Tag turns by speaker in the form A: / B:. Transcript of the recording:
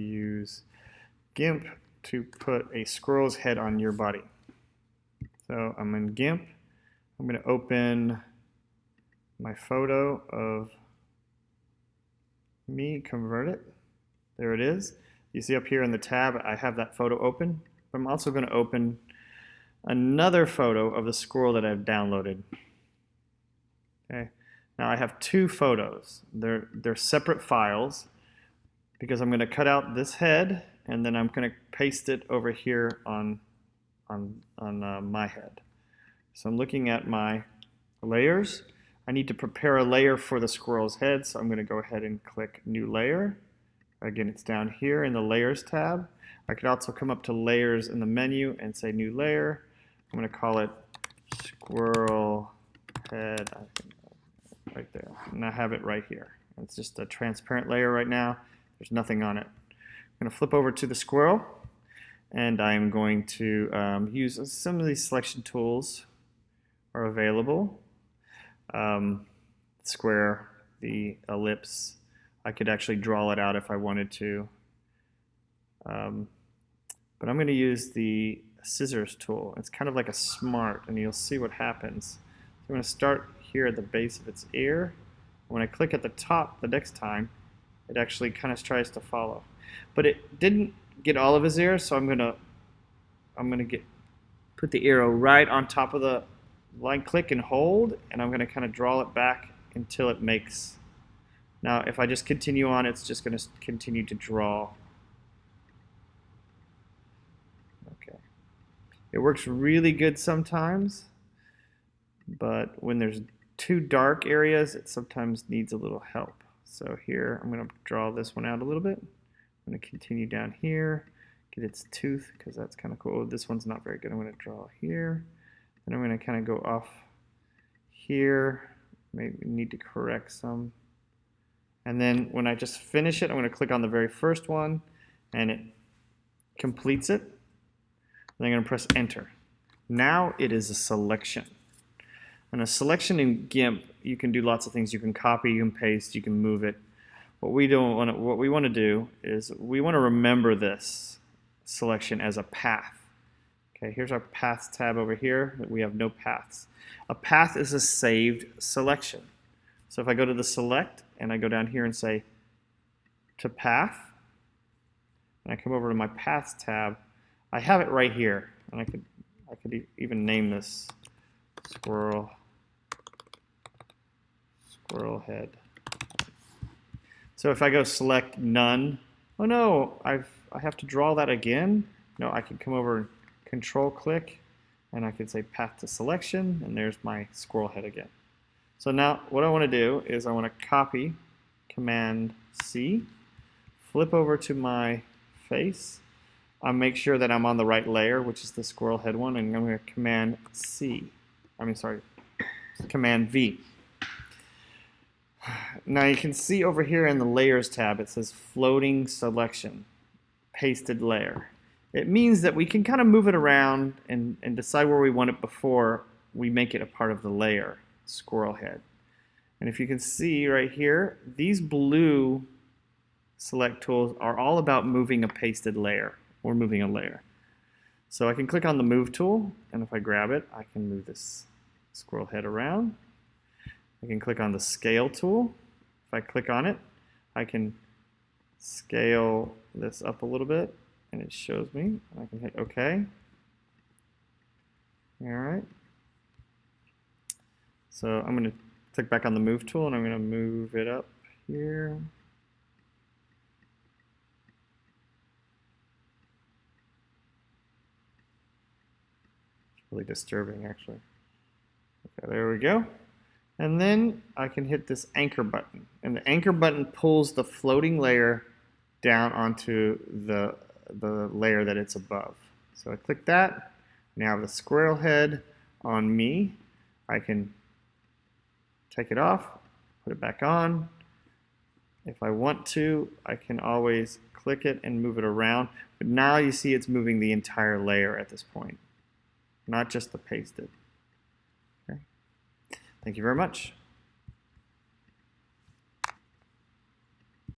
A: use GIMP to put a squirrel's head on your body. So I'm in GIMP. I'm going to open my photo of me, convert it. There it is. You see up here in the tab, I have that photo open. I'm also going to open another photo of the squirrel that I've downloaded. Okay. Now I have two photos. They're separate files because I'm going to cut out this head and then I'm going to paste it over here on my head. So I'm looking at my layers. I need to prepare a layer for the squirrel's head, so I'm going to go ahead and click New Layer. Again, it's down here in the Layers tab. I could also come up to Layers in the menu and say New Layer. I'm going to call it Squirrel Head, right there. And I have it right here. It's just a transparent layer right now. There's nothing on it. I'm going to flip over to the squirrel, and I'm going to use some of these selection tools are available. Square, the ellipse. I could actually draw it out if I wanted to. But I'm going to use the scissors tool. It's kind of like a smart, and you'll see what happens. I'm going to start here at the base of its ear. When I click at the top the next time, it actually kind of tries to follow. But it didn't get all of his ear, so I'm gonna put the arrow right on top of the line, click and hold, and I'm gonna kind of draw it back until it makes. Now if I just continue on, it's just gonna continue to draw. Okay. It works really good sometimes, but when there's too dark areas, it sometimes needs a little help. So here, I'm going to draw this one out a little bit. I'm going to continue down here, get its tooth, because that's kind of cool. This one's not very good. I'm going to draw here. Then I'm going to kind of go off here. Maybe need to correct some. And then when I just finish it, I'm going to click on the very first one, and it completes it. And I'm going to press Enter. Now it is a selection. And a selection in GIMP, you can do lots of things. You can copy, you can paste, you can move it. What we want to do is we want to remember this selection as a path. Okay, here's our Paths tab over here. We have no paths. A path is a saved selection. So if I go to the Select and I go down here and say to Path, and I come over to my Paths tab, I have it right here. And I could even name this Squirrel Head. So if I go select none, oh no, I have to draw that again. No, I can come over and control click, and I can say path to selection, and there's my squirrel head again. So now what I want to do is I want to copy, Command C, flip over to my face. I'll make sure that I'm on the right layer, which is the squirrel head one, and I'm going to Command V. Now you can see over here in the Layers tab, it says Floating Selection, Pasted Layer. It means that we can kind of move it around and decide where we want it before we make it a part of the layer, squirrel head. And if you can see right here, these blue select tools are all about moving a pasted layer or moving a layer. So I can click on the Move tool, and if I grab it, I can move this squirrel head around. I can click on the Scale tool. If I click on it, I can scale this up a little bit, and it shows me. I can hit OK. All right. So I'm going to click back on the Move tool, and I'm going to move it up here. It's really disturbing, actually. Okay, there we go. And then I can hit this anchor button. And the anchor button pulls the floating layer down onto the layer that it's above. So I click that. Now I have the squirrel head on me. I can take it off, put it back on. If I want to, I can always click it and move it around. But now you see it's moving the entire layer at this point, not just the pasted. Okay. Thank you very much.